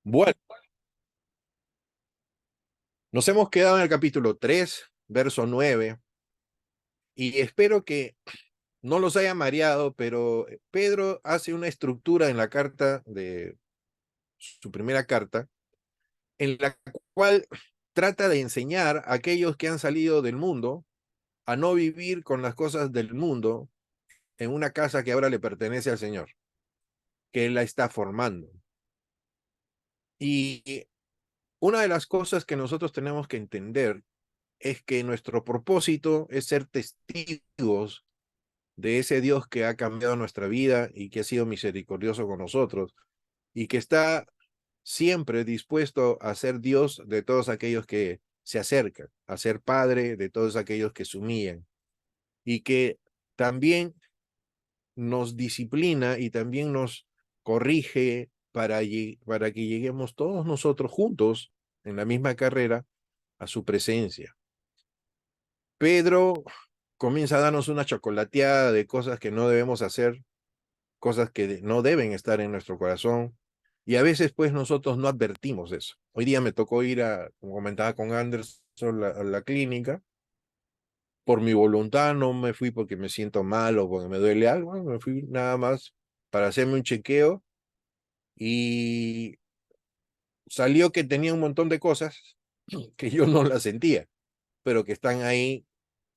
Bueno, nos hemos quedado en el capítulo 3, verso 9, y espero que no los haya mareado, pero Pedro hace una estructura en la carta de su primera carta, en la cual trata de enseñar a aquellos que han salido del mundo a no vivir con las cosas del mundo en una casa que ahora le pertenece al Señor, que Él la está formando. Y una de las cosas que nosotros tenemos que entender es que nuestro propósito es ser testigos de ese Dios que ha cambiado nuestra vida y que ha sido misericordioso con nosotros y que está siempre dispuesto a ser Dios de todos aquellos que se acercan, a ser Padre de todos aquellos que se humillan y que también nos disciplina y también nos corrige para que lleguemos todos nosotros juntos en la misma carrera a su presencia. Pedro comienza a darnos una chocolateada de cosas que no debemos hacer, cosas que no deben estar en nuestro corazón, y a veces pues nosotros no advertimos eso. Hoy día me tocó ir como comentaba con Anderson, a la clínica. Por mi voluntad no me fui porque me siento mal o porque me duele algo, me fui nada más para hacerme un chequeo y salió que tenía un montón de cosas que yo no las sentía, pero que están ahí,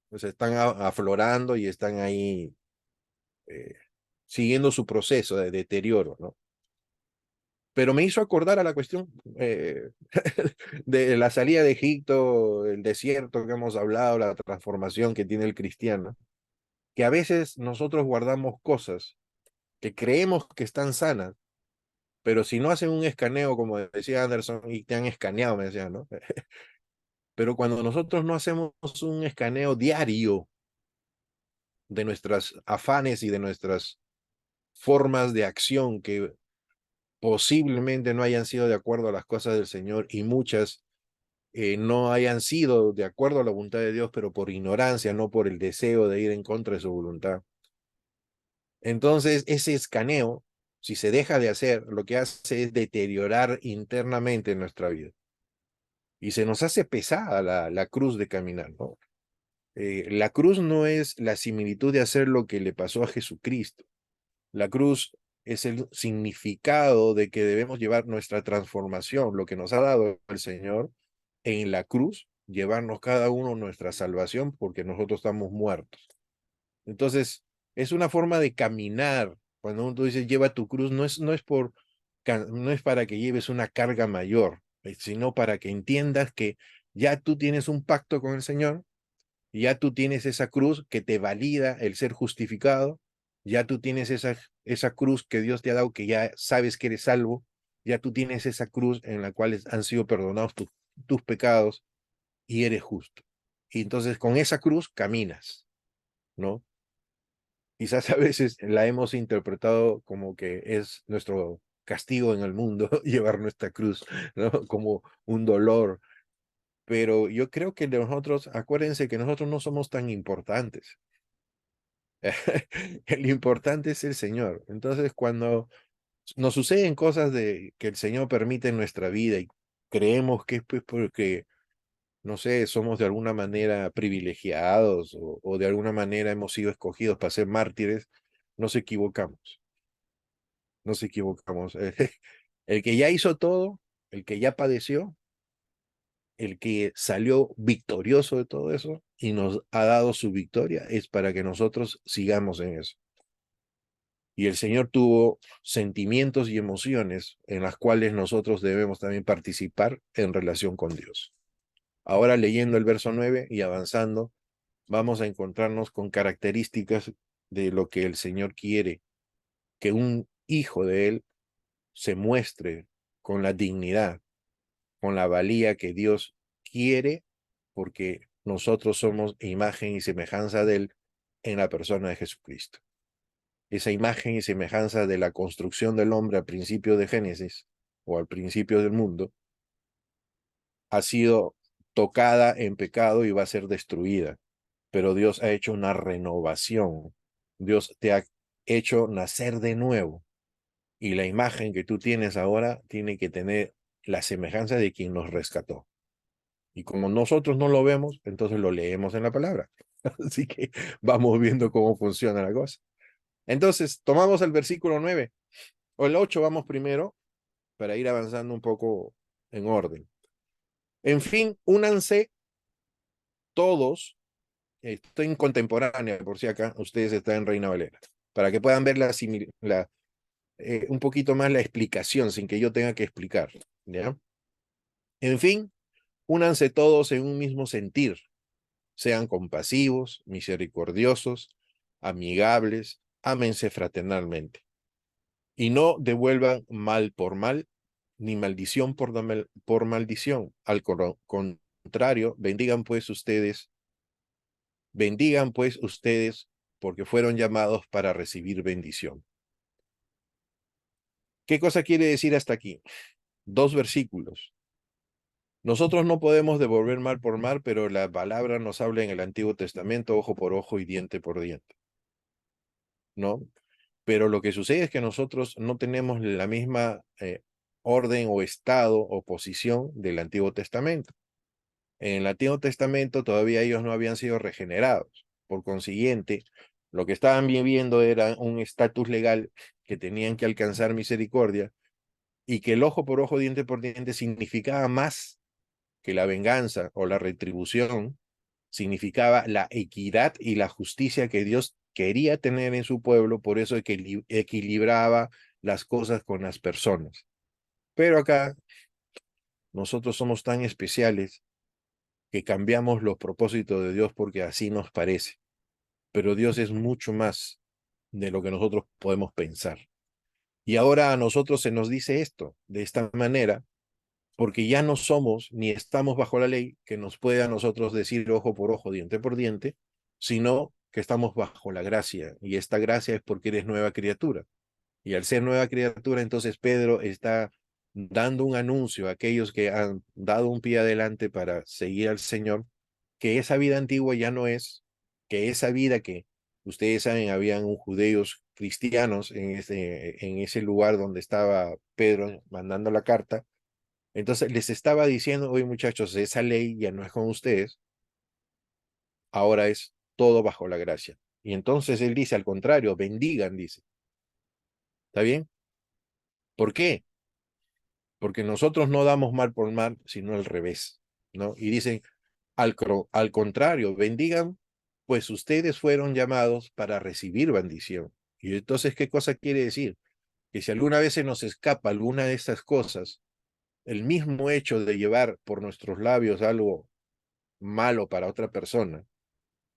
pues están aflorando y están ahí eh, siguiendo su proceso de deterioro, ¿no? Pero me hizo acordar a la cuestión de la salida de Egipto, el desierto que hemos hablado, la transformación que tiene el cristiano, que a veces nosotros guardamos cosas que creemos que están sanas, pero si no hacen un escaneo, como decía Anderson, y te han escaneado, me decía, ¿no? Pero cuando nosotros no hacemos un escaneo diario de nuestras afanes y de nuestras formas de acción que posiblemente no hayan sido de acuerdo a las cosas del Señor y muchas no hayan sido de acuerdo a la voluntad de Dios, pero por ignorancia, no por el deseo de ir en contra de su voluntad. Entonces, ese escaneo, si se deja de hacer, lo que hace es deteriorar internamente nuestra vida. Y se nos hace pesada la cruz de caminar, ¿no? La cruz no es la similitud de hacer lo que le pasó a Jesucristo. La cruz es el significado de que debemos llevar nuestra transformación, lo que nos ha dado el Señor en la cruz, llevarnos cada uno nuestra salvación porque nosotros estamos muertos. Entonces, es una forma de caminar. Cuando uno dice lleva tu cruz, no es para que lleves una carga mayor, sino para que entiendas que ya tú tienes un pacto con el Señor, ya tú tienes esa cruz que te valida el ser justificado, ya tú tienes esa cruz que Dios te ha dado, que ya sabes que eres salvo, ya tú tienes esa cruz en la cual han sido perdonados tus pecados y eres justo. Y entonces con esa cruz caminas, ¿no? Quizás a veces la hemos interpretado como que es nuestro castigo en el mundo llevar nuestra cruz, ¿no? Como un dolor. Pero yo creo que nosotros, acuérdense que nosotros no somos tan importantes. El importante es el Señor. Entonces, cuando nos suceden cosas que el Señor permite en nuestra vida y creemos que es pues porque, no sé, somos de alguna manera privilegiados o de alguna manera hemos sido escogidos para ser mártires, nos equivocamos. Nos equivocamos. El que ya hizo todo, el que ya padeció, el que salió victorioso de todo eso y nos ha dado su victoria, es para que nosotros sigamos en eso. Y el Señor tuvo sentimientos y emociones en las cuales nosotros debemos también participar en relación con Dios. Ahora leyendo el verso 9 y avanzando, vamos a encontrarnos con características de lo que el Señor quiere, que un hijo de Él se muestre con la dignidad, con la valía que Dios quiere, porque nosotros somos imagen y semejanza de Él en la persona de Jesucristo. Esa imagen y semejanza de la construcción del hombre al principio de Génesis o al principio del mundo ha sido tocada en pecado y va a ser destruida, pero Dios ha hecho una renovación. Dios te ha hecho nacer de nuevo y la imagen que tú tienes ahora tiene que tener la semejanza de quien nos rescató. Y como nosotros no lo vemos, entonces lo leemos en la palabra. Así que vamos viendo cómo funciona la cosa. Entonces, tomamos el versículo 9, o el 8 vamos primero, para ir avanzando un poco en orden. En fin, únanse todos, estoy en contemporánea, por si acá ustedes están en Reina Valera, para que puedan ver un poquito más la explicación sin que yo tenga que explicar, ¿ya? En fin, únanse todos en un mismo sentir, sean compasivos, misericordiosos, amigables, ámense fraternalmente, y no devuelvan mal por mal, ni maldición por maldición. Al contrario, bendigan pues ustedes, porque fueron llamados para recibir bendición. ¿Qué cosa quiere decir hasta aquí? Dos versículos. Nosotros no podemos devolver mal por mal, pero la palabra nos habla en el Antiguo Testamento, ojo por ojo y diente por diente, ¿no? Pero lo que sucede es que nosotros no tenemos la misma orden o estado o posición del Antiguo Testamento. En el Antiguo Testamento todavía ellos no habían sido regenerados. Por consiguiente, lo que estaban viviendo era un estatus legal que tenían que alcanzar misericordia y que el ojo por ojo, diente por diente significaba más que la venganza o la retribución, significaba la equidad y la justicia que Dios quería tener en su pueblo, por eso equilibraba las cosas con las personas. Pero acá nosotros somos tan especiales que cambiamos los propósitos de Dios porque así nos parece. Pero Dios es mucho más de lo que nosotros podemos pensar. Y ahora a nosotros se nos dice esto, de esta manera, porque ya no somos ni estamos bajo la ley que nos puede a nosotros decir ojo por ojo, diente por diente, sino que estamos bajo la gracia. Y esta gracia es porque eres nueva criatura. Y al ser nueva criatura, entonces Pedro está dando un anuncio a aquellos que han dado un pie adelante para seguir al Señor, que esa vida antigua ya no es, que esa vida que ustedes saben, habían un judíos cristianos en ese lugar donde estaba Pedro mandando la carta. Entonces les estaba diciendo, oye muchachos, esa ley ya no es con ustedes, ahora es todo bajo la gracia. Y entonces él dice, al contrario, bendigan, dice. ¿Está bien? ¿Por qué? Porque nosotros no damos mal por mal, sino al revés, ¿no? Y dicen, al contrario, bendigan, pues ustedes fueron llamados para recibir bendición. Y entonces, ¿qué cosa quiere decir? Que si alguna vez se nos escapa alguna de estas cosas, el mismo hecho de llevar por nuestros labios algo malo para otra persona,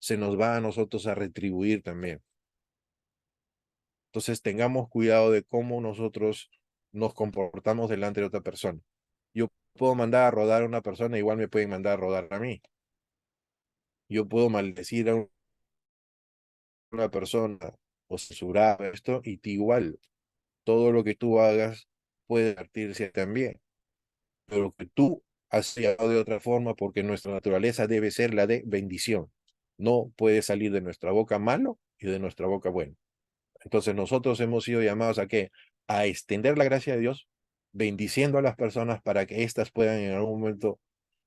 se nos va a nosotros a retribuir también. Entonces tengamos cuidado de cómo nosotros nos comportamos delante de otra persona. Yo puedo mandar a rodar a una persona, igual me pueden mandar a rodar a mí. Yo puedo maldecir a una persona o censurar esto y igual todo lo que tú hagas puede partirse también. Pero que tú has llegado de otra forma porque nuestra naturaleza debe ser la de bendición. No puede salir de nuestra boca malo y de nuestra boca bueno. Entonces nosotros hemos sido llamados a qué? A extender la gracia de Dios, bendiciendo a las personas para que éstas puedan en algún momento,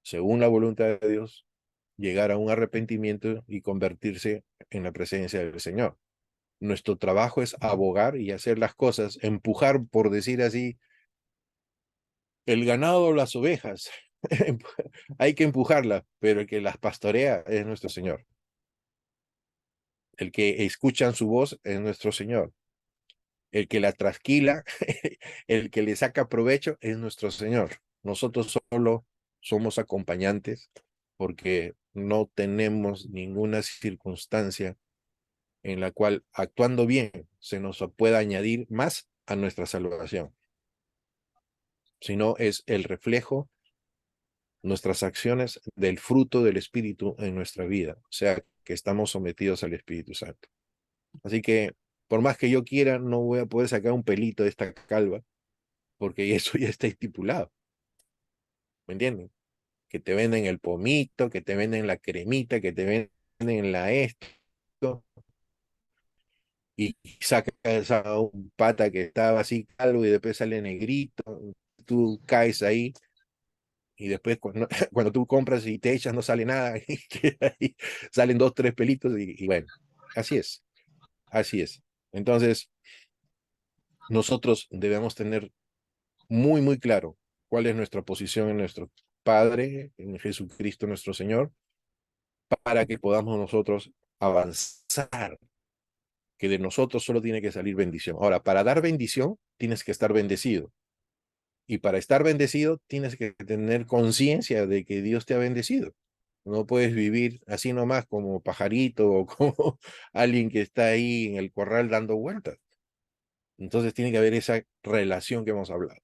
según la voluntad de Dios, llegar a un arrepentimiento y convertirse en la presencia del Señor. Nuestro trabajo es abogar y hacer las cosas, empujar, por decir así, el ganado o las ovejas. Hay que empujarlas, pero el que las pastorea es nuestro Señor. El que escuchan su voz es nuestro Señor. El que la trasquila, el que le saca provecho es nuestro Señor. Nosotros solo somos acompañantes porque no tenemos ninguna circunstancia en la cual actuando bien se nos pueda añadir más a nuestra salvación, sino es el reflejo, nuestras acciones del fruto del Espíritu en nuestra vida, o sea, que estamos sometidos al Espíritu Santo. Así que, por más que yo quiera, no voy a poder sacar un pelito de esta calva, porque eso ya está estipulado, ¿me entienden? Que te venden el pomito, que te venden la cremita, que te venden la esto, y sacas a un pata que estaba así calvo y después sale negrito. tú caes ahí y después cuando, cuando tú compras y te echas no sale nada, y queda ahí, salen 2, 3 pelitos y bueno, así es, así es. Entonces, nosotros debemos tener muy, muy claro cuál es nuestra posición en nuestro Padre, en Jesucristo nuestro Señor, para que podamos nosotros avanzar, que de nosotros solo tiene que salir bendición. Ahora, para dar bendición, tienes que estar bendecido. Y para estar bendecido, tienes que tener conciencia de que Dios te ha bendecido. No puedes vivir así nomás como pajarito o como alguien que está ahí en el corral dando vueltas. Entonces tiene que haber esa relación que hemos hablado.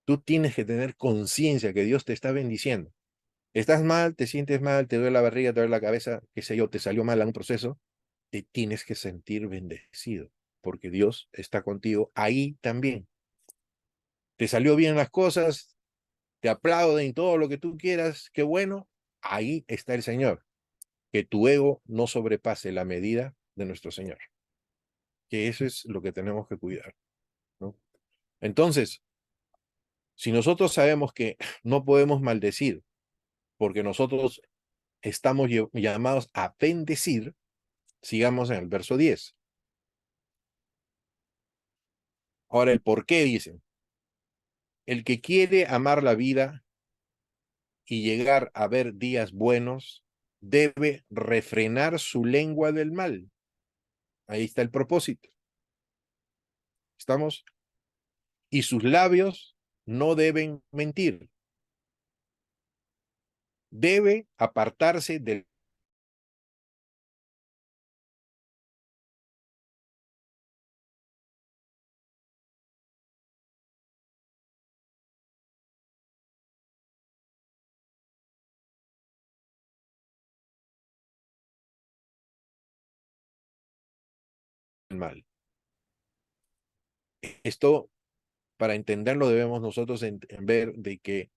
Tú tienes que tener conciencia que Dios te está bendiciendo. Estás mal, te sientes mal, te duele la barriga, te duele la cabeza, qué sé yo, te salió mal a un proceso, te tienes que sentir bendecido, porque Dios está contigo ahí también. Te salió bien las cosas, te aplauden todo lo que tú quieras, qué bueno, ahí está el Señor. Que tu ego no sobrepase la medida de nuestro Señor. Que eso es lo que tenemos que cuidar, ¿no? Entonces, si nosotros sabemos que no podemos maldecir, porque nosotros estamos llamados a bendecir, sigamos en el verso 10. Ahora, el por qué dicen, el que quiere amar la vida y llegar a ver días buenos, debe refrenar su lengua del mal. Ahí está el propósito. ¿Estamos? Y sus labios no deben mentir. Debe apartarse del mal. Esto, para entenderlo, debemos nosotros ver de que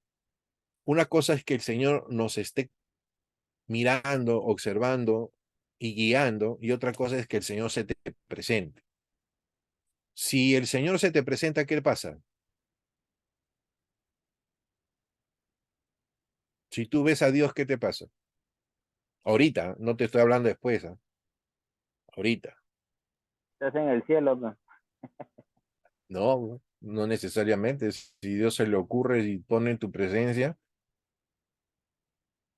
una cosa es que el Señor nos esté mirando, observando y guiando, y otra cosa es que el Señor se te presente. Si el Señor se te presenta, ¿qué pasa? Si tú ves a Dios, ¿qué te pasa? Ahorita, no te estoy hablando después, ¿eh? Ahorita. Estás en el cielo, ¿no? No, no necesariamente. Si Dios se le ocurre y pone en tu presencia.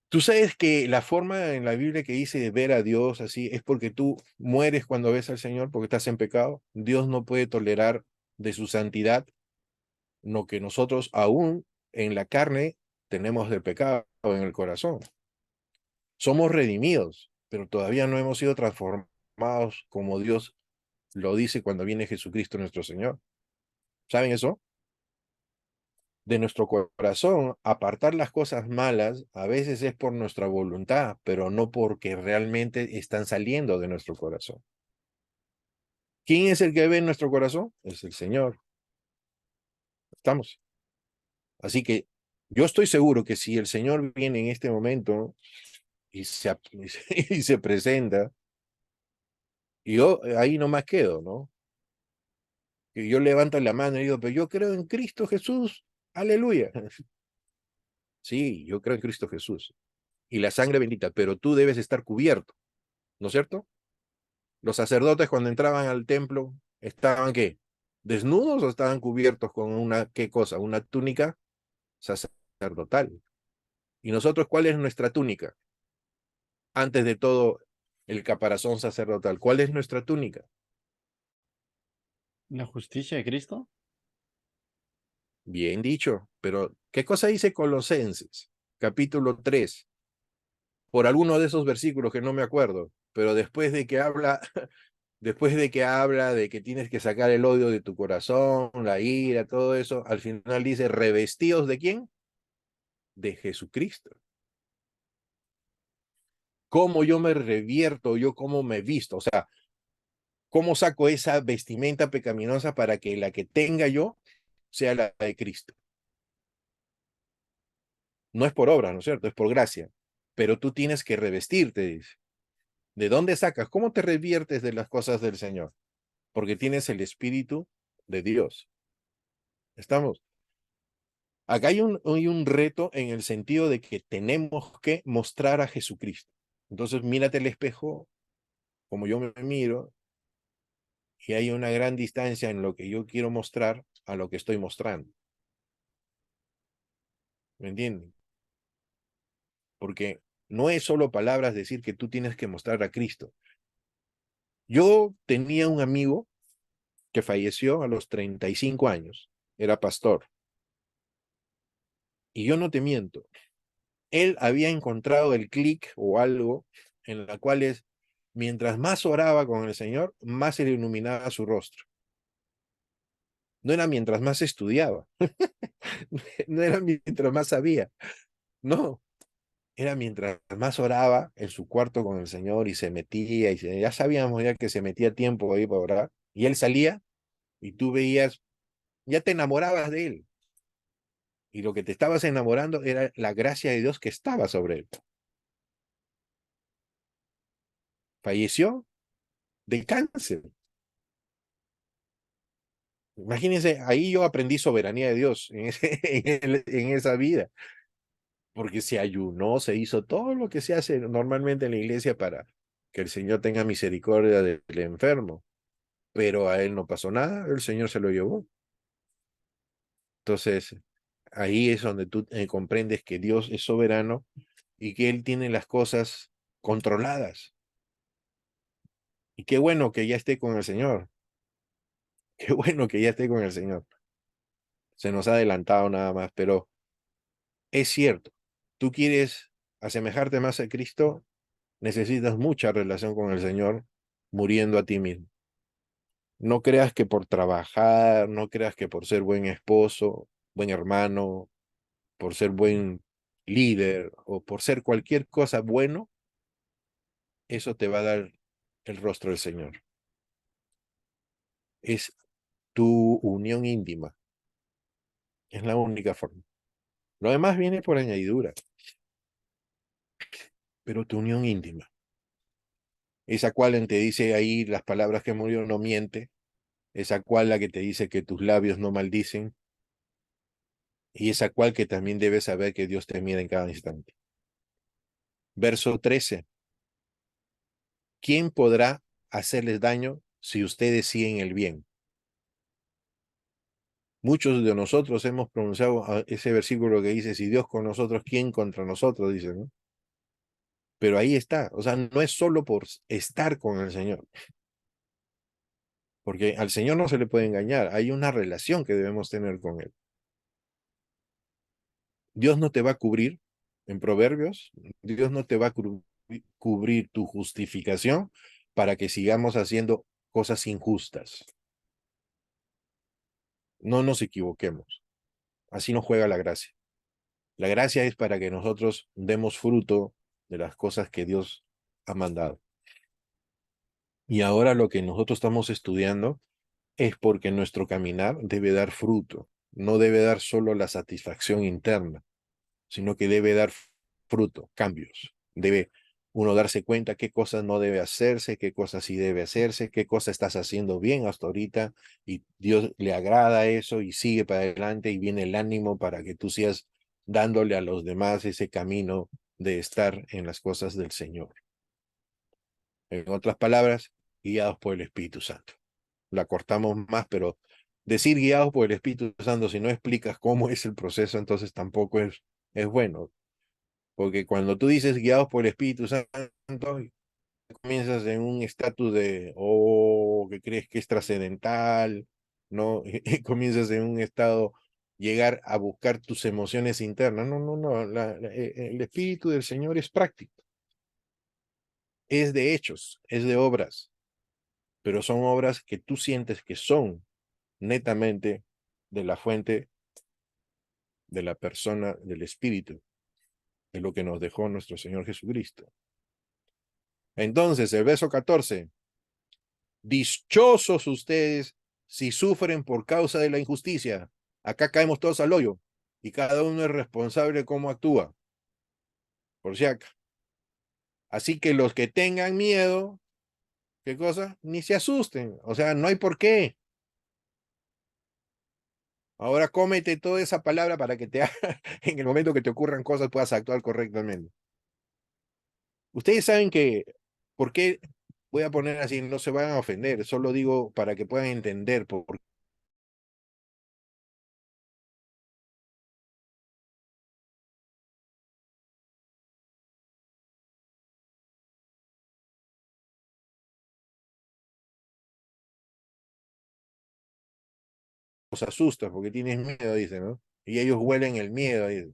Tú sabes que la forma en la Biblia que dice de ver a Dios así es porque tú mueres cuando ves al Señor porque estás en pecado. Dios no puede tolerar de su santidad lo que nosotros aún en la carne tenemos de pecado en el corazón. Somos redimidos, pero todavía no hemos sido transformados como Dios lo dice cuando viene Jesucristo nuestro Señor. ¿Saben eso? De nuestro corazón, apartar las cosas malas a veces es por nuestra voluntad, pero no porque realmente están saliendo de nuestro corazón. ¿Quién es el que ve en nuestro corazón? Es el Señor. Estamos. Así que yo estoy seguro que si el Señor viene en este momento y se presenta, y yo ahí no más quedo, ¿no? Y yo levanto la mano y digo, pero yo creo en Cristo Jesús, aleluya. Sí, yo creo en Cristo Jesús y la sangre bendita, pero tú debes estar cubierto, ¿no es cierto? Los sacerdotes cuando entraban al templo, ¿estaban qué? ¿Desnudos o estaban cubiertos con una, qué cosa? Una túnica sacerdotal. ¿Y nosotros cuál es nuestra túnica? Antes de todo, el caparazón sacerdotal. ¿Cuál es nuestra túnica? ¿La justicia de Cristo? Bien dicho, pero ¿qué cosa dice Colosenses? Capítulo 3, por alguno de esos versículos que no me acuerdo, pero después de que habla después de que habla de que tienes que sacar el odio de tu corazón, la ira, todo eso, al final dice, ¿revestidos de quién? De Jesucristo. ¿Cómo yo me revierto, yo cómo me visto? O sea, ¿cómo saco esa vestimenta pecaminosa para que la que tenga yo sea la de Cristo? No es por obra, ¿no es cierto? Es por gracia. Pero tú tienes que revestirte, dice. ¿De dónde sacas? ¿Cómo te reviertes de las cosas del Señor? Porque tienes el Espíritu de Dios. ¿Estamos? Acá hay un reto en el sentido de que tenemos que mostrar a Jesucristo. Entonces, mírate el espejo como yo me miro y hay una gran distancia en lo que yo quiero mostrar a lo que estoy mostrando. ¿Me entienden? Porque no es solo palabras decir que tú tienes que mostrar a Cristo. Yo tenía un amigo que falleció a los 35 años, era pastor, y yo no te miento, él había encontrado el clic o algo en la cual es, mientras más oraba con el Señor, más se le iluminaba su rostro. No era mientras más estudiaba, no era mientras más sabía, no, era mientras más oraba en su cuarto con el Señor y se metía, ya sabíamos ya que se metía tiempo ahí para orar, y él salía y tú veías, ya te enamorabas de él, y lo que te estabas enamorando era la gracia de Dios que estaba sobre él. Falleció de cáncer. Imagínense, ahí yo aprendí soberanía de Dios en esa vida, porque se ayunó, se hizo todo lo que se hace normalmente en la iglesia para que el Señor tenga misericordia del enfermo, pero a él no pasó nada, el Señor se lo llevó. Entonces, ahí es donde tú comprendes que Dios es soberano y que Él tiene las cosas controladas. Y qué bueno que ya esté con el Señor, qué bueno que ya esté con el Señor. Se nos ha adelantado nada más, pero es cierto, tú quieres asemejarte más a Cristo, necesitas mucha relación con el Señor, muriendo a ti mismo. No creas que por trabajar, no creas que por ser buen esposo, buen hermano, por ser buen líder o por ser cualquier cosa bueno, eso te va a dar el rostro del Señor. Es tu unión íntima, es la única forma. Lo demás viene por añadidura, pero tu unión íntima. Esa cual te dice ahí las palabras que murió no miente, esa cual la que te dice que tus labios no maldicen, y esa cual que también debes saber que Dios te mira en cada instante. Verso 13. ¿Quién podrá hacerles daño si ustedes siguen el bien? Muchos de nosotros hemos pronunciado ese versículo que dice, si Dios con nosotros, ¿quién contra nosotros? Dice, ¿no? Pero ahí está, o sea, no es solo por estar con el Señor, porque al Señor no se le puede engañar, hay una relación que debemos tener con Él. Dios no te va a cubrir en Proverbios, Dios no te va a cubrir tu justificación para que sigamos haciendo cosas injustas. No nos equivoquemos, así no juega la gracia. La gracia es para que nosotros demos fruto de las cosas que Dios ha mandado. Y ahora lo que nosotros estamos estudiando es porque nuestro caminar debe dar fruto, no debe dar solo la satisfacción interna, sino que debe dar fruto, cambios. Debe uno darse cuenta qué cosas no debe hacerse, qué cosas sí debe hacerse, qué cosas estás haciendo bien hasta ahorita y Dios le agrada eso y sigue para adelante y viene el ánimo para que tú sigas dándole a los demás ese camino de estar en las cosas del Señor. En otras palabras, guiados por el Espíritu Santo. La cortamos más, pero decir guiados por el Espíritu Santo, si no explicas cómo es el proceso, entonces tampoco es bueno. Porque cuando tú dices guiados por el Espíritu Santo, comienzas en un estatus de, oh, que crees que es trascendental, ¿no? Y comienzas en un estado, llegar a buscar tus emociones internas. No, no, no, el Espíritu del Señor es práctico, es de hechos, es de obras, pero son obras que tú sientes que son netamente de la fuente de la persona del Espíritu, de lo que nos dejó nuestro Señor Jesucristo. Entonces, el verso 14, dichosos ustedes si sufren por causa de la injusticia. Acá caemos todos al hoyo y cada uno es responsable de cómo actúa, por si acá. Así que los que tengan miedo, ¿qué cosa? Ni se asusten, o sea, no hay por qué. Ahora cómete toda esa palabra para que en el momento que te ocurran cosas puedas actuar correctamente. Ustedes saben que, ¿por qué voy a poner así? No se van a ofender, solo digo para que puedan entender por qué los asustas, porque tienes miedo, dice, ¿no? Y ellos huelen el miedo. Dice.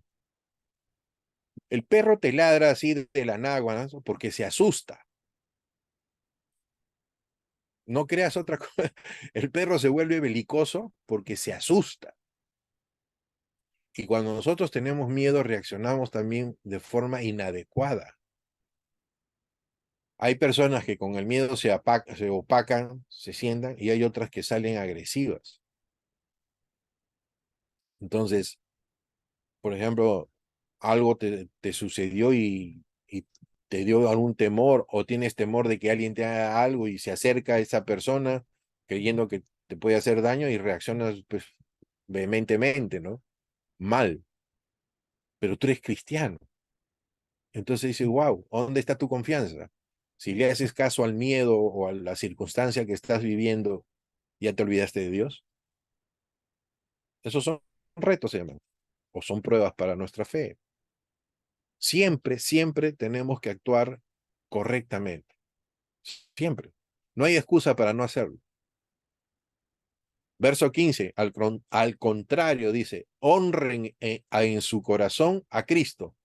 El perro te ladra así de la nagua, ¿no? Porque se asusta. No creas otra cosa. El perro se vuelve belicoso porque se asusta. Y cuando nosotros tenemos miedo, reaccionamos también de forma inadecuada. Hay personas que con el miedo se opacan, se sientan, y hay otras que salen agresivas. Entonces, por ejemplo, algo te sucedió y te dio algún temor, o tienes temor de que alguien te haga algo y se acerca a esa persona creyendo que te puede hacer daño y reaccionas pues vehementemente, ¿no? Mal, pero tú eres cristiano. Entonces dices, wow, ¿dónde está tu confianza? Si le haces caso al miedo o a la circunstancia que estás viviendo, ¿ya te olvidaste de Dios? Esos son retos, se llaman, o son pruebas para nuestra fe. Siempre, siempre tenemos que actuar correctamente. Siempre. No hay excusa para no hacerlo. Verso 15, al contrario, dice, honren en su corazón a Cristo.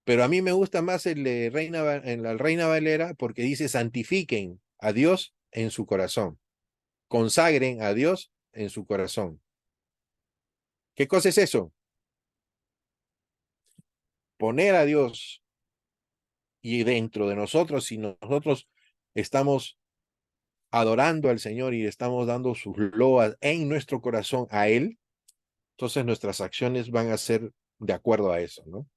Pero a mí me gusta más el de en la Reina Valera porque dice, santifiquen a Dios en su corazón. Consagren a Dios en su corazón. ¿Qué cosa es eso? Poner a Dios y dentro de nosotros, si nosotros estamos adorando al Señor y estamos dando sus loas en nuestro corazón a Él, entonces nuestras acciones van a ser de acuerdo a eso, ¿no?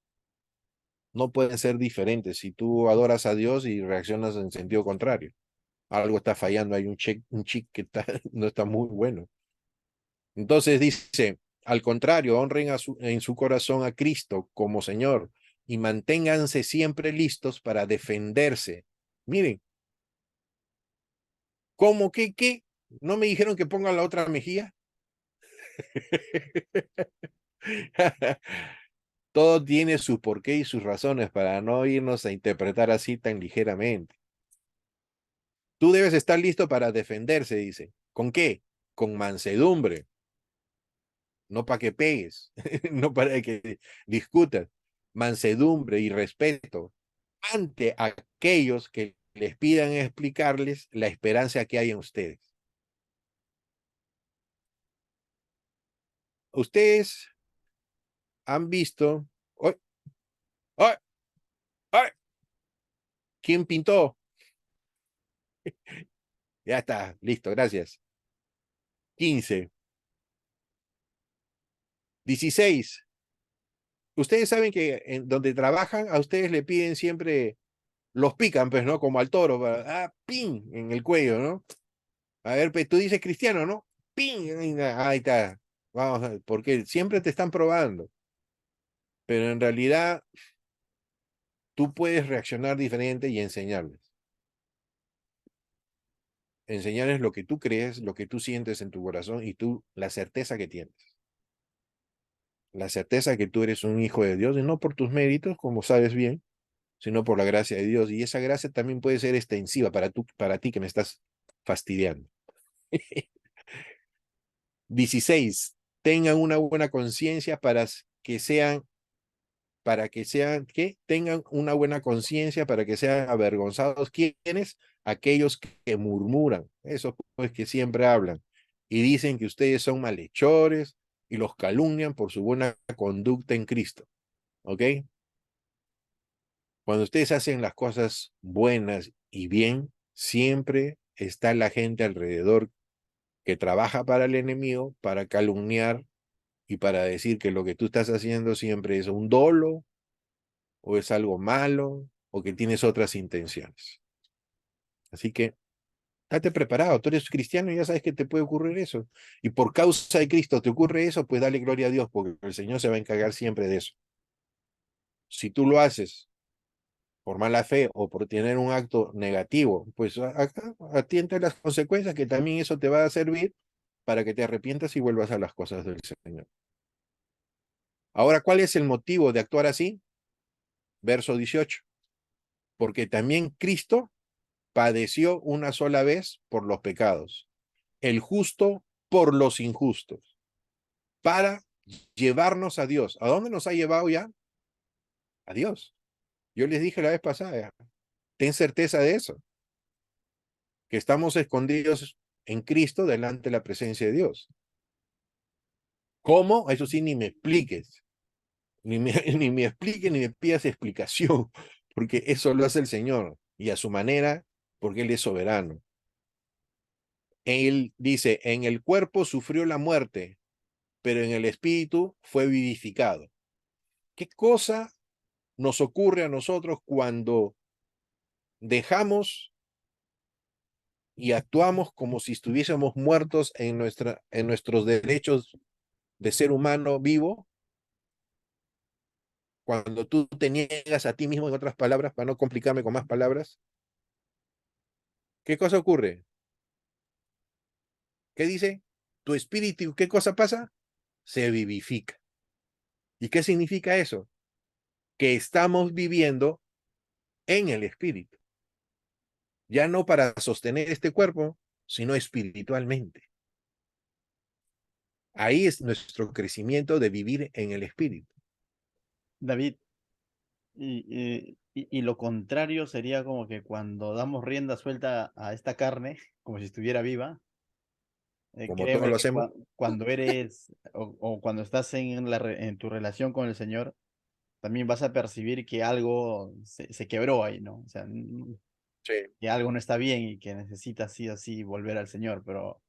No pueden ser diferentes si tú adoras a Dios y reaccionas en sentido contrario. Algo está fallando, hay un chic que no está muy bueno. Entonces dice, al contrario, honren en su corazón a Cristo como Señor y manténganse siempre listos para defenderse. Miren, ¿cómo que qué? ¿No me dijeron que ponga la otra mejilla? Todo tiene su porqué y sus razones para no irnos a interpretar así tan ligeramente. Tú debes estar listo para defenderse, dice. ¿Con qué? Con mansedumbre, no para que pegues, no para que discutas. Mansedumbre y respeto ante aquellos que les pidan explicarles la esperanza que hay en ustedes. Ustedes han visto... ¡Ay! ¡Ay! ¡Ay! ¿Quién pintó? Ya está, listo, gracias. 15. 16. Ustedes saben que en donde trabajan a ustedes le piden siempre, los pican, pues, ¿no? Como al toro, pin, en el cuello, ¿no? A ver, pues tú dices cristiano, ¿no? Pin, ahí está. Vamos a ver, porque siempre te están probando. Pero en realidad tú puedes reaccionar diferente y enseñarles. Enseñarles lo que tú crees, lo que tú sientes en tu corazón y tú, la certeza que tienes. La certeza que tú eres un hijo de Dios y no por tus méritos, como sabes bien, sino por la gracia de Dios. Y esa gracia también puede ser extensiva para ti que me estás fastidiando. 16. Tengan una buena conciencia que tengan una buena conciencia para que sean avergonzados. ¿Quiénes? Aquellos que murmuran, esos pues que siempre hablan y dicen que ustedes son malhechores y los calumnian por su buena conducta en Cristo. ¿Ok? Cuando ustedes hacen las cosas buenas y bien, siempre está la gente alrededor que trabaja para el enemigo, para calumniar y para decir que lo que tú estás haciendo siempre es un dolo o es algo malo o que tienes otras intenciones. Así que Estate preparado, tú eres cristiano y ya sabes que te puede ocurrir eso. Y por causa de Cristo te ocurre eso, pues dale gloria a Dios, porque el Señor se va a encargar siempre de eso. Si tú lo haces por mala fe o por tener un acto negativo, pues atiende a las consecuencias, que también eso te va a servir para que te arrepientas y vuelvas a las cosas del Señor. Ahora, ¿cuál es el motivo de actuar así? Verso 18. Porque también Cristo padeció una sola vez por los pecados, el justo por los injustos, para llevarnos a Dios. ¿A dónde nos ha llevado ya? A Dios. Yo les dije la vez pasada, ten certeza de eso, que estamos escondidos en Cristo delante de la presencia de Dios. ¿Cómo? Eso sí, ni me expliques. Ni me expliques, ni me pidas explicación, porque eso lo hace el Señor y a su manera, porque Él es soberano. Él dice, en el cuerpo sufrió la muerte, pero en el espíritu fue vivificado. ¿Qué cosa nos ocurre a nosotros cuando dejamos y actuamos como si estuviésemos muertos en nuestros derechos de ser humano vivo? Cuando tú te niegas a ti mismo, en otras palabras, para no complicarme con más palabras, ¿qué cosa ocurre? ¿Qué dice? Tu espíritu, ¿qué cosa pasa? Se vivifica. ¿Y qué significa eso? Que estamos viviendo en el espíritu. Ya no para sostener este cuerpo, sino espiritualmente. Ahí es nuestro crecimiento de vivir en el espíritu. David, y lo contrario sería como que cuando damos rienda suelta a esta carne, como si estuviera viva, Como todos créeme lo que hacemos. cuando eres o cuando estás en tu relación con el Señor, también vas a percibir que algo se quebró ahí, ¿no? O sea, Sí. que algo no está bien y que necesitas sí o sí volver al Señor, pero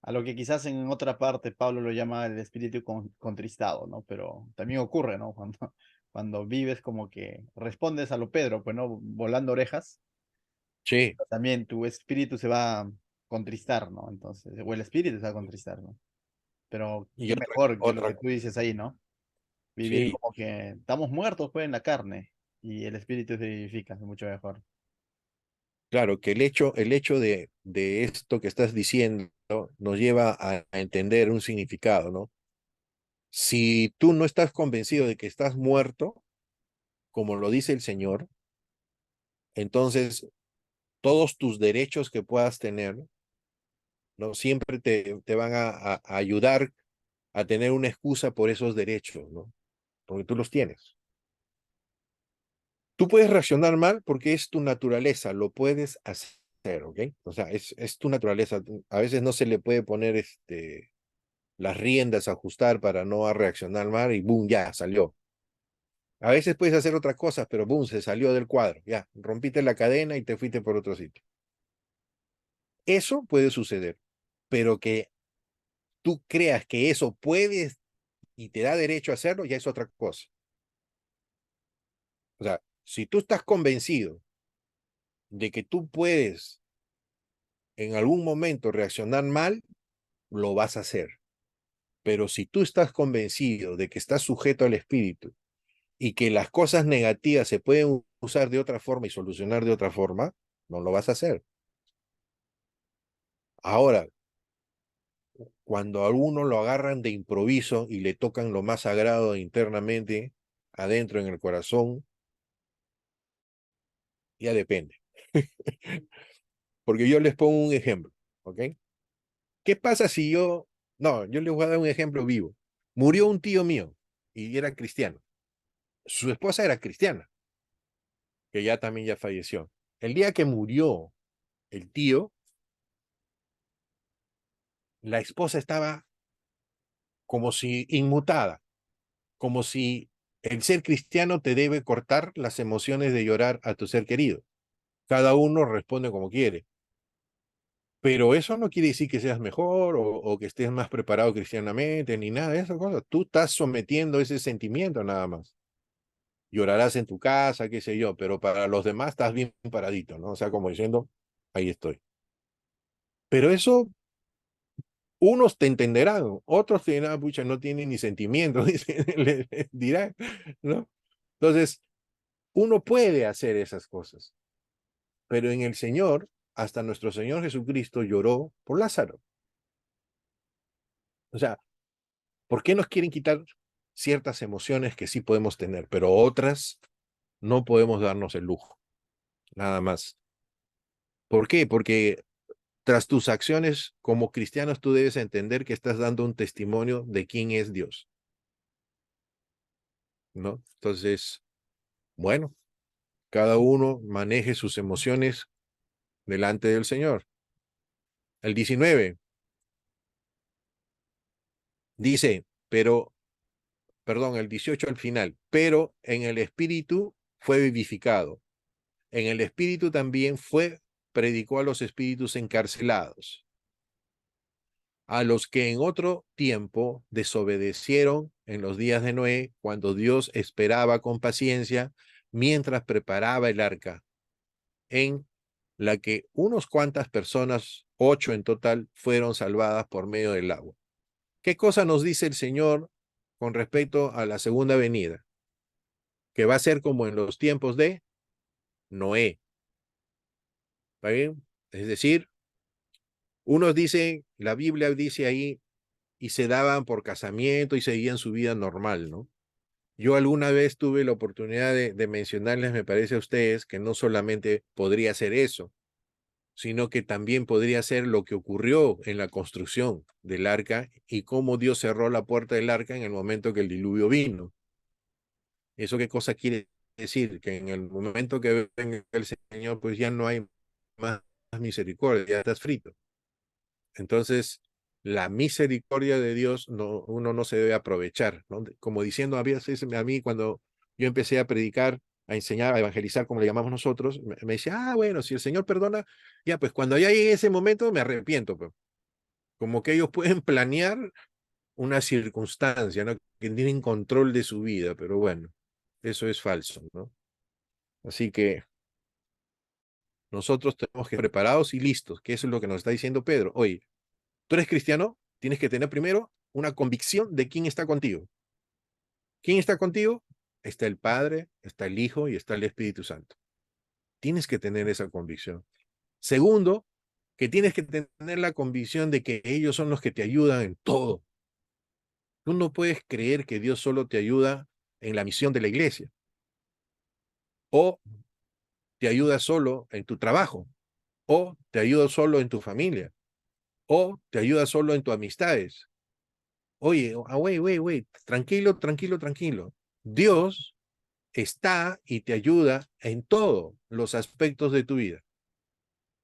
a lo que quizás en otra parte Pablo lo llama el espíritu contristado, ¿no? Pero también ocurre, ¿no? Cuando vives como que respondes a lo Pedro, pues, ¿no? Volando orejas, Sí. también tu espíritu se va a contristar, ¿no? Entonces, o el espíritu se va a contristar, ¿no? Pero Y qué mejor que lo otra, que tú dices ahí, ¿no? Vivir sí, como que estamos muertos, pues, en la carne y el espíritu se vivifica, es mucho mejor. claro, que el hecho de esto que estás diciendo nos lleva a entender un significado, ¿no? Si tú no estás convencido de que estás muerto, como lo dice el Señor, entonces todos tus derechos que puedas tener, ¿no? Siempre te van a ayudar a tener una excusa por esos derechos, ¿no? Porque tú los tienes. Tú puedes reaccionar mal porque es tu naturaleza, lo puedes hacer, ¿ok? O sea, es tu naturaleza. A veces no se le puede poner las riendas, ajustar para no a reaccionar mal y boom, ya salió. A veces puedes hacer otras cosas, pero boom, se salió del cuadro, ya, rompiste la cadena y te fuiste por otro sitio. Eso puede suceder, pero que tú creas que eso puedes y te da derecho a hacerlo, ya es otra cosa. O sea, si tú estás convencido de que tú puedes en algún momento reaccionar mal, lo vas a hacer. Pero si tú estás convencido de que estás sujeto al espíritu y que las cosas negativas se pueden usar de otra forma y solucionar de otra forma, no lo vas a hacer. Ahora, cuando a uno lo agarran de improviso y le tocan lo más sagrado internamente, adentro en el corazón, ya depende. Porque yo les pongo un ejemplo, ¿ok? ¿Qué pasa si yo les voy a dar un ejemplo vivo. Murió un tío mío y era cristiano. Su esposa era cristiana, que ya también ya falleció. El día que murió el tío, la esposa estaba como si inmutada, como si el ser cristiano te debe cortar las emociones de llorar a tu ser querido. Cada uno responde como quiere. Pero eso no quiere decir que seas mejor o que estés más preparado cristianamente, ni nada de esas cosas. Tú estás sometiendo ese sentimiento nada más. Llorarás en tu casa, qué sé yo, pero para los demás estás bien paradito, ¿no? O sea, como diciendo, ahí estoy. Pero eso, unos te entenderán, otros te dirán, pucha, no tienen ni sentimientos, le dirán, ¿no? Entonces, uno puede hacer esas cosas, pero en el Señor, hasta nuestro Señor Jesucristo lloró por Lázaro. O sea, ¿por qué nos quieren quitar ciertas emociones que sí podemos tener, pero otras no podemos darnos el lujo? Nada más. ¿Por qué? Porque tras tus acciones como cristianos tú debes entender que estás dando un testimonio de quién es Dios, ¿no? Entonces, bueno, cada uno maneje sus emociones delante del Señor. El 19 dice, perdón, el 18 al final, pero en el espíritu fue vivificado. En el espíritu también predicó a los espíritus encarcelados, a los que en otro tiempo desobedecieron en los días de Noé, cuando Dios esperaba con paciencia mientras preparaba el arca, en la que unos cuantas personas, 8 en total, fueron salvadas por medio del agua. ¿Qué cosa nos dice el Señor con respecto a la segunda venida? Que va a ser como en los tiempos de Noé. ¿Está bien? Es decir, unos dicen, la Biblia dice ahí, y se daban por casamiento y seguían su vida normal, ¿no? Yo alguna vez tuve la oportunidad de mencionarles, me parece a ustedes, que no solamente podría ser eso, sino que también podría ser lo que ocurrió en la construcción del arca y cómo Dios cerró la puerta del arca en el momento que el diluvio vino. ¿Eso qué cosa quiere decir? Que en el momento que venga el Señor, pues ya no hay más misericordia, ya estás frito. Entonces, la misericordia de Dios uno no se debe aprovechar, ¿no? Como diciendo a veces a mí cuando yo empecé a predicar, a enseñar, a evangelizar, como le llamamos nosotros, me decía, bueno, si el Señor perdona, ya, pues cuando ya llegue ese momento me arrepiento, pues. Como que ellos pueden planear una circunstancia, ¿no? Que tienen control de su vida, pero bueno, eso es falso, ¿no? Así que nosotros tenemos que estar preparados y listos, que eso es lo que nos está diciendo Pedro. Oye, tú eres cristiano, tienes que tener primero una convicción de quién está contigo. ¿Quién está contigo? Está el Padre, está el Hijo y está el Espíritu Santo. Tienes que tener esa convicción. Segundo, que tienes que tener la convicción de que ellos son los que te ayudan en todo. Tú no puedes creer que Dios solo te ayuda en la misión de la iglesia o te ayuda solo en tu trabajo o te ayuda solo en tu familia o te ayuda solo en tus amistades. Oye, wait, tranquilo, tranquilo, tranquilo. Dios está y te ayuda en todos los aspectos de tu vida,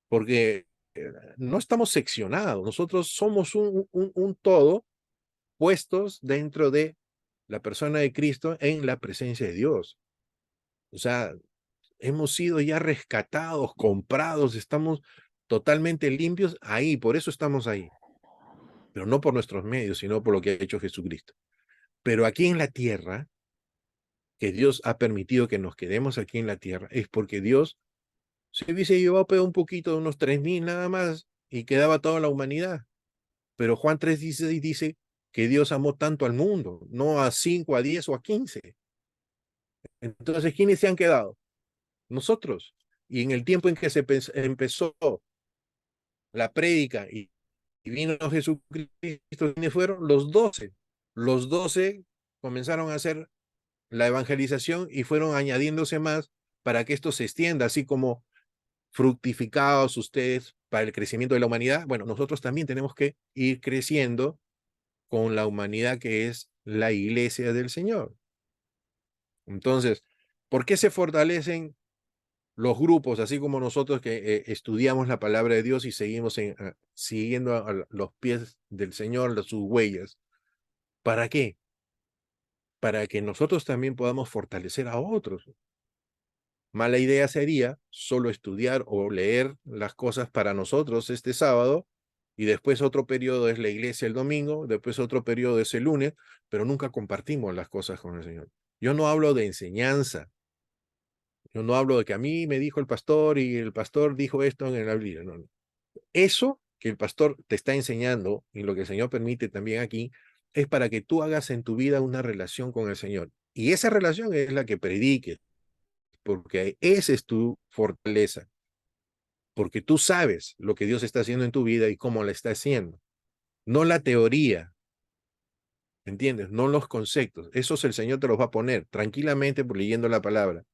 porque no estamos seccionados, nosotros somos un todo puestos dentro de la persona de Cristo en la presencia de Dios. O sea, hemos sido ya rescatados, comprados, estamos totalmente limpios ahí, por eso estamos ahí, pero no por nuestros medios, sino por lo que ha hecho Jesucristo. Pero aquí en la tierra, que Dios ha permitido que nos quedemos aquí en la tierra, es porque Dios se hubiese llevado pero un poquito, de unos 3.000 nada más, y quedaba toda la humanidad. Pero Juan 3:16 dice que Dios amó tanto al mundo, no a 5, a 10 o a 15. Entonces, ¿quiénes se han quedado? Nosotros. Y en el tiempo en que se empezó la prédica y vino Jesucristo, ¿quiénes fueron? Los 12. Los 12 comenzaron a hacer la evangelización y fueron añadiéndose más para que esto se extienda, así como fructificados ustedes para el crecimiento de la humanidad. Bueno, nosotros también tenemos que ir creciendo con la humanidad que es la iglesia del Señor. Entonces, ¿por qué se fortalecen los grupos, así como nosotros que estudiamos la palabra de Dios y seguimos siguiendo a los pies del Señor, sus huellas? ¿Para qué? Para que nosotros también podamos fortalecer a otros. Mala idea sería solo estudiar o leer las cosas para nosotros este sábado y después otro periodo es la iglesia el domingo, después otro periodo es el lunes, pero nunca compartimos las cosas con el Señor. Yo no hablo de enseñanza, yo no hablo de que a mí me dijo el pastor y el pastor dijo esto en la Biblia. No, no. Eso que el pastor te está enseñando, y lo que el Señor permite también aquí, es para que tú hagas en tu vida una relación con el Señor. Y esa relación es la que prediques, porque esa es tu fortaleza, porque tú sabes lo que Dios está haciendo en tu vida y cómo la está haciendo, no la teoría, ¿entiendes? No los conceptos. Esos el Señor te los va a poner tranquilamente por leyendo la palabra.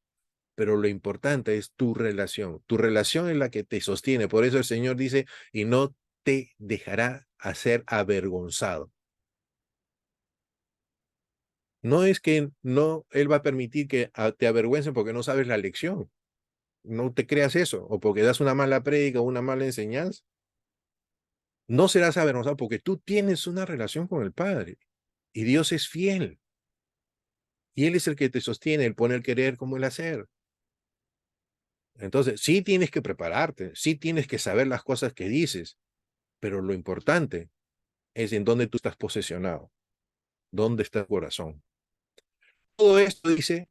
Pero lo importante es tu relación. Tu relación es la que te sostiene. Por eso el Señor dice, y no te dejará hacer avergonzado. No es que no, Él va a permitir que te avergüencen porque no sabes la lección. No te creas eso. O porque das una mala prédica o una mala enseñanza. No serás avergonzado porque tú tienes una relación con el Padre. Y Dios es fiel. Y Él es el que te sostiene, el pone el querer como el hacer. Entonces, sí tienes que prepararte, sí tienes que saber las cosas que dices, pero lo importante es en dónde tú estás posesionado, dónde está el corazón. Todo esto dice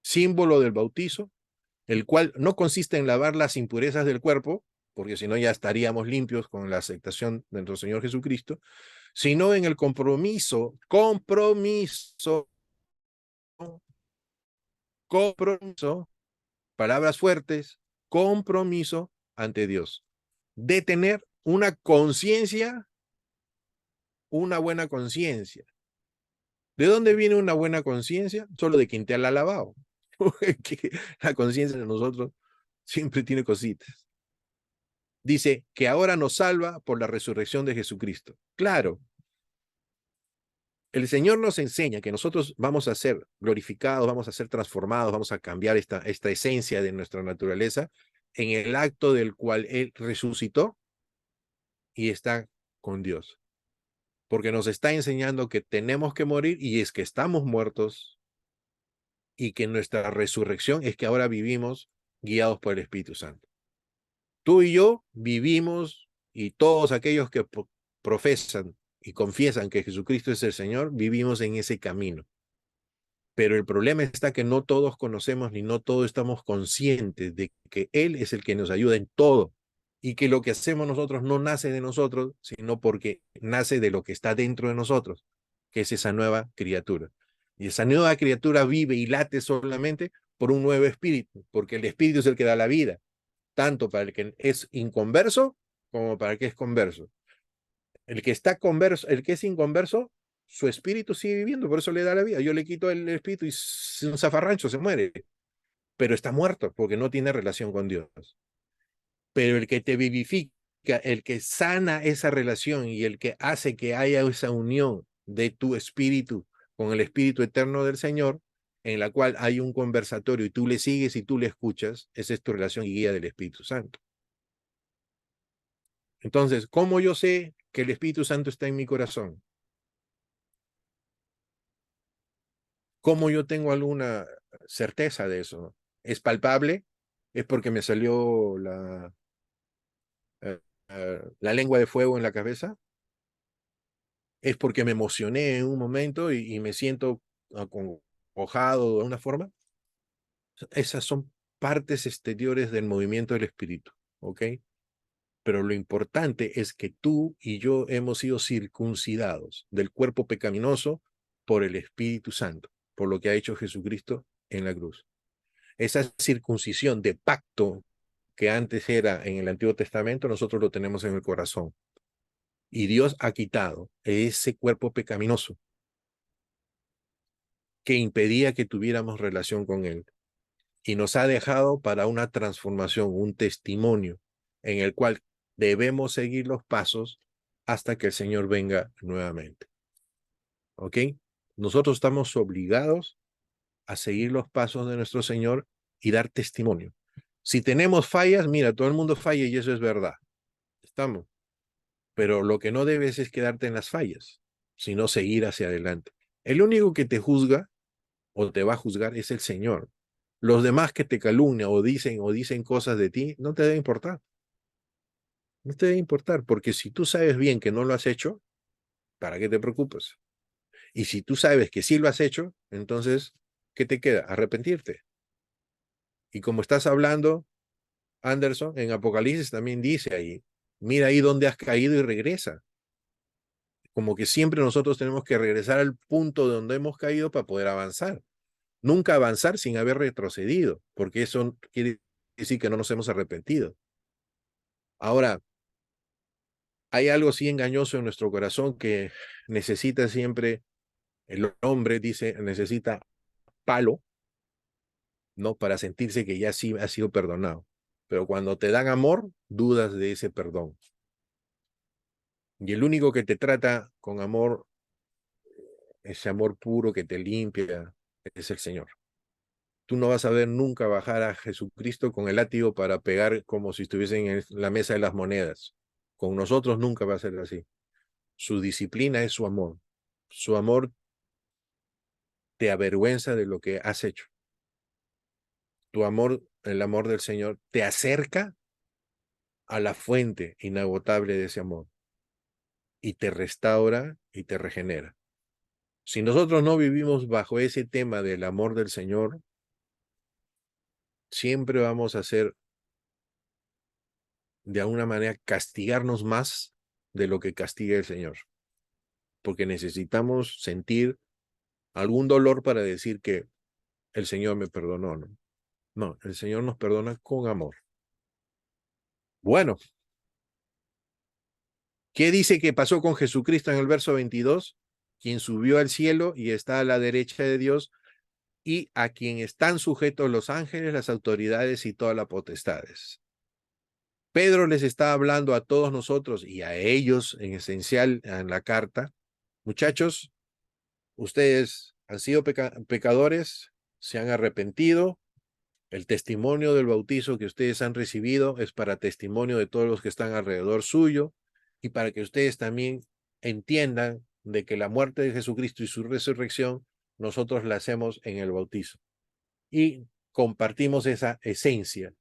símbolo del bautizo, el cual no consiste en lavar las impurezas del cuerpo, porque si no ya estaríamos limpios con la aceptación de nuestro Señor Jesucristo, sino en el compromiso, palabras fuertes, compromiso ante Dios, de tener una conciencia, una buena conciencia. ¿De dónde viene una buena conciencia? Solo de quien te ha alabado. Que la conciencia de nosotros siempre tiene cositas. Dice que ahora nos salva por la resurrección de Jesucristo. Claro, el Señor nos enseña que nosotros vamos a ser glorificados, vamos a ser transformados, vamos a cambiar esta esencia de nuestra naturaleza en el acto del cual Él resucitó y está con Dios. Porque nos está enseñando que tenemos que morir y es que estamos muertos y que nuestra resurrección es que ahora vivimos guiados por el Espíritu Santo. Tú y yo vivimos y todos aquellos que profesan y confiesan que Jesucristo es el Señor, vivimos en ese camino. Pero el problema está que no todos conocemos ni no todos estamos conscientes de que Él es el que nos ayuda en todo y que lo que hacemos nosotros no nace de nosotros, sino porque nace de lo que está dentro de nosotros, que es esa nueva criatura. Y esa nueva criatura vive y late solamente por un nuevo espíritu, porque el espíritu es el que da la vida, tanto para el que es inconverso como para el que es converso. El que está converso, el que es inconverso, su espíritu sigue viviendo, por eso le da la vida. Yo le quito el espíritu y un zafarrancho se muere, pero está muerto porque no tiene relación con Dios. Pero el que te vivifica, el que sana esa relación y el que hace que haya esa unión de tu espíritu con el espíritu eterno del Señor, en la cual hay un conversatorio y tú le sigues y tú le escuchas, esa es tu relación y guía del Espíritu Santo. Entonces, ¿cómo yo sé que el Espíritu Santo está en mi corazón? ¿Cómo yo tengo alguna certeza de eso? ¿Es palpable? ¿Es porque me salió la lengua de fuego en la cabeza? ¿Es porque me emocioné en un momento y me siento acongojado de alguna forma? Esas son partes exteriores del movimiento del espíritu, ¿ok? Pero lo importante es que tú y yo hemos sido circuncidados del cuerpo pecaminoso por el Espíritu Santo, por lo que ha hecho Jesucristo en la cruz. Esa circuncisión de pacto que antes era en el Antiguo Testamento, nosotros lo tenemos en el corazón. Y Dios ha quitado ese cuerpo pecaminoso que impedía que tuviéramos relación con Él. Y nos ha dejado para una transformación, un testimonio en el cual debemos seguir los pasos hasta que el Señor venga nuevamente. ¿Ok? Nosotros estamos obligados a seguir los pasos de nuestro Señor y dar testimonio. Si tenemos fallas, mira, todo el mundo falla y eso es verdad. Estamos. Pero lo que no debes es quedarte en las fallas, sino seguir hacia adelante. El único que te juzga o te va a juzgar es el Señor. Los demás que te calumnian o dicen cosas de ti, no te debe importar. No te debe importar, porque si tú sabes bien que no lo has hecho, ¿para qué te preocupas? Y si tú sabes que sí lo has hecho, entonces, ¿qué te queda? Arrepentirte. Y como estás hablando, Anderson, en Apocalipsis también dice ahí, mira ahí dónde has caído y regresa. Como que siempre nosotros tenemos que regresar al punto de donde hemos caído para poder avanzar. Nunca avanzar sin haber retrocedido, porque eso quiere decir que no nos hemos arrepentido. Ahora, hay algo así engañoso en nuestro corazón que necesita siempre, el hombre dice, necesita palo, ¿no? Para sentirse que ya sí ha sido perdonado. Pero cuando te dan amor, dudas de ese perdón. Y el único que te trata con amor, ese amor puro que te limpia, es el Señor. Tú no vas a ver nunca bajar a Jesucristo con el látigo para pegar como si estuviesen en la mesa de las monedas. Con nosotros nunca va a ser así. Su disciplina es su amor. Su amor te avergüenza de lo que has hecho. Tu amor, el amor del Señor, te acerca a la fuente inagotable de ese amor y te restaura y te regenera. Si nosotros no vivimos bajo ese tema del amor del Señor, siempre vamos a hacer de alguna manera castigarnos más de lo que castiga el Señor, porque necesitamos sentir algún dolor para decir que el Señor me perdonó, ¿no? No, el Señor nos perdona con amor. Bueno, ¿qué dice que pasó con Jesucristo en el verso 22? Quien subió al cielo y está a la derecha de Dios y a quien están sujetos los ángeles, las autoridades y todas las potestades. Pedro les está hablando a todos nosotros y a ellos en esencial en la carta. Muchachos, ustedes han sido pecadores, se han arrepentido. El testimonio del bautizo que ustedes han recibido es para testimonio de todos los que están alrededor suyo y para que ustedes también entiendan de que la muerte de Jesucristo y su resurrección nosotros la hacemos en el bautizo. Y compartimos esa esencia.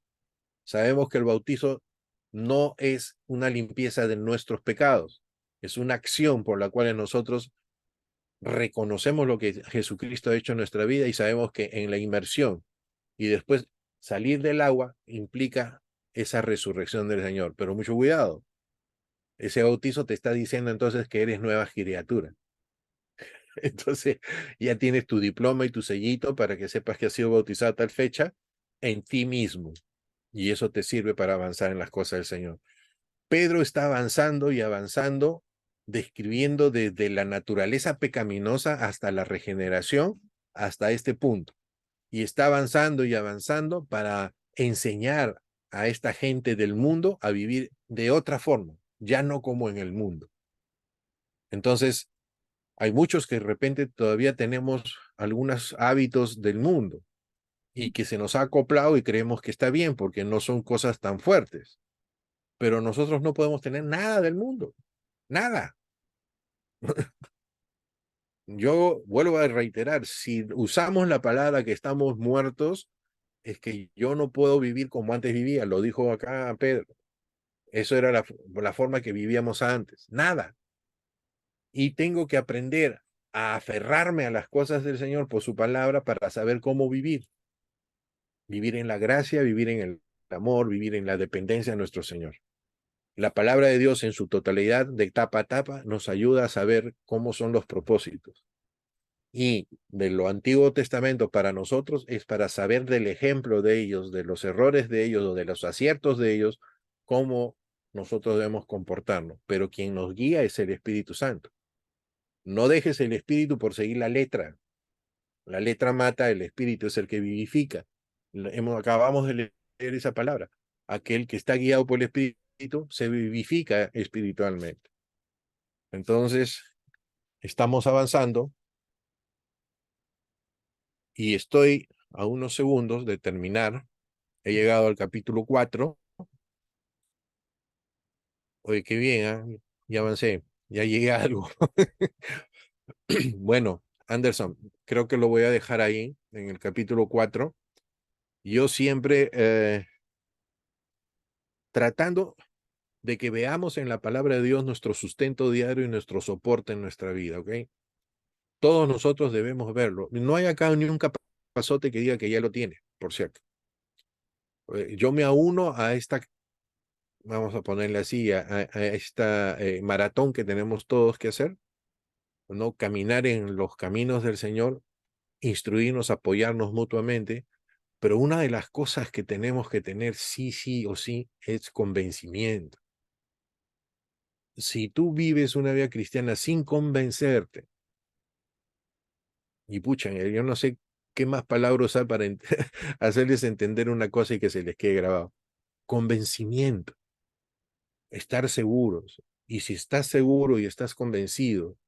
Sabemos que el bautizo no es una limpieza de nuestros pecados, es una acción por la cual nosotros reconocemos lo que Jesucristo ha hecho en nuestra vida y sabemos que en la inmersión y después salir del agua implica esa resurrección del Señor. Pero mucho cuidado, ese bautizo te está diciendo entonces que eres nueva criatura. Entonces ya tienes tu diploma y tu sellito para que sepas que has sido bautizado a tal fecha en ti mismo. Y eso te sirve para avanzar en las cosas del Señor. Pedro está avanzando y avanzando, describiendo desde la naturaleza pecaminosa hasta la regeneración, hasta este punto. Y está avanzando y avanzando para enseñar a esta gente del mundo a vivir de otra forma, ya no como en el mundo. Entonces, hay muchos que de repente todavía tenemos algunos hábitos del mundo y que se nos ha acoplado y creemos que está bien porque no son cosas tan fuertes. Pero nosotros no podemos tener nada del mundo, nada. Yo vuelvo a reiterar, si usamos la palabra que estamos muertos, es que yo no puedo vivir como antes vivía, lo dijo acá Pedro. Eso era la forma que vivíamos antes, nada. Y tengo que aprender a aferrarme a las cosas del Señor por su palabra para saber cómo vivir. Vivir en la gracia, vivir en el amor, vivir en la dependencia de nuestro Señor. La palabra de Dios en su totalidad, de tapa a tapa, nos ayuda a saber cómo son los propósitos. Y de lo Antiguo Testamento para nosotros es para saber del ejemplo de ellos, de los errores de ellos o de los aciertos de ellos, cómo nosotros debemos comportarnos. Pero quien nos guía es el Espíritu Santo. No dejes el Espíritu por seguir la letra. La letra mata, el Espíritu es el que vivifica. Acabamos de leer esa palabra. Aquel que está guiado por el Espíritu se vivifica espiritualmente. Entonces, estamos avanzando y estoy a unos segundos de terminar. He llegado al capítulo 4. Oye, qué bien, ¿eh? Ya avancé, ya llegué a algo. Bueno, Anderson, creo que lo voy a dejar ahí, en el capítulo 4. Yo siempre tratando de que veamos en la palabra de Dios nuestro sustento diario y nuestro soporte en nuestra vida, ¿ok? Todos nosotros debemos verlo. No hay acá ni un capazote que diga que ya lo tiene, por cierto. Yo me auno a esta vamos a ponerle así, a esta maratón que tenemos todos que hacer, ¿no? Caminar en los caminos del Señor, instruirnos, apoyarnos mutuamente, pero una de las cosas que tenemos que tener sí o sí es convencimiento. Si tú vives una vida cristiana sin convencerte, y pucha, yo no sé qué más palabras usar para hacerles entender una cosa y que se les quede grabado. Convencimiento, estar seguros. Y si estás seguro y estás convencido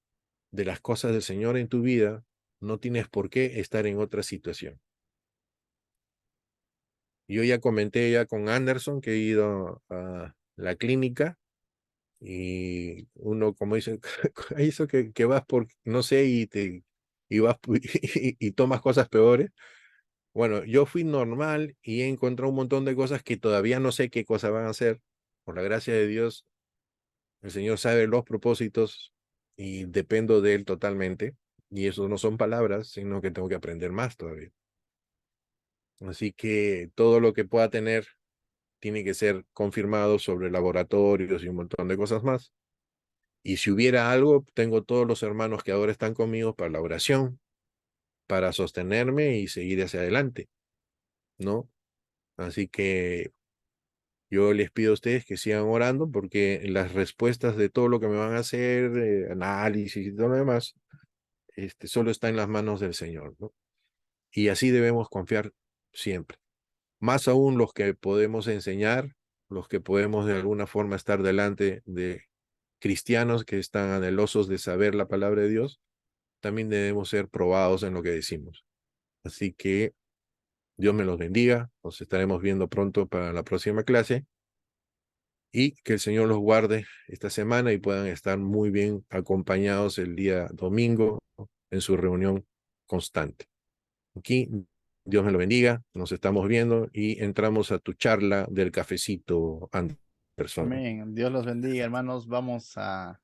de las cosas del Señor en tu vida, no tienes por qué estar en otra situación. Yo ya comenté ya con Anderson que he ido a la clínica y uno, como dice, eso que vas por, no sé, y vas y tomas cosas peores. Bueno, yo fui normal y he encontrado un montón de cosas que todavía no sé qué cosas van a hacer. Por la gracia de Dios, el Señor sabe los propósitos y dependo de Él totalmente. Y eso no son palabras, sino que tengo que aprender más todavía. Así que todo lo que pueda tener tiene que ser confirmado sobre laboratorios y un montón de cosas más. Y si hubiera algo, tengo todos los hermanos que ahora están conmigo para la oración, para sostenerme y seguir hacia adelante, ¿no? Así que yo les pido a ustedes que sigan orando porque las respuestas de todo lo que me van a hacer, análisis y todo lo demás, solo está en las manos del Señor, ¿no? Y así debemos confiar siempre. Más aún los que podemos enseñar, los que podemos de alguna forma estar delante de cristianos que están anhelosos de saber la palabra de Dios, también debemos ser probados en lo que decimos. Así que Dios me los bendiga, nos estaremos viendo pronto para la próxima clase y que el Señor los guarde esta semana y puedan estar muy bien acompañados el día domingo en su reunión constante. Aquí, Dios me lo bendiga, nos estamos viendo y entramos a tu charla del cafecito, Anderson. Amén. Dios los bendiga, hermanos. Vamos a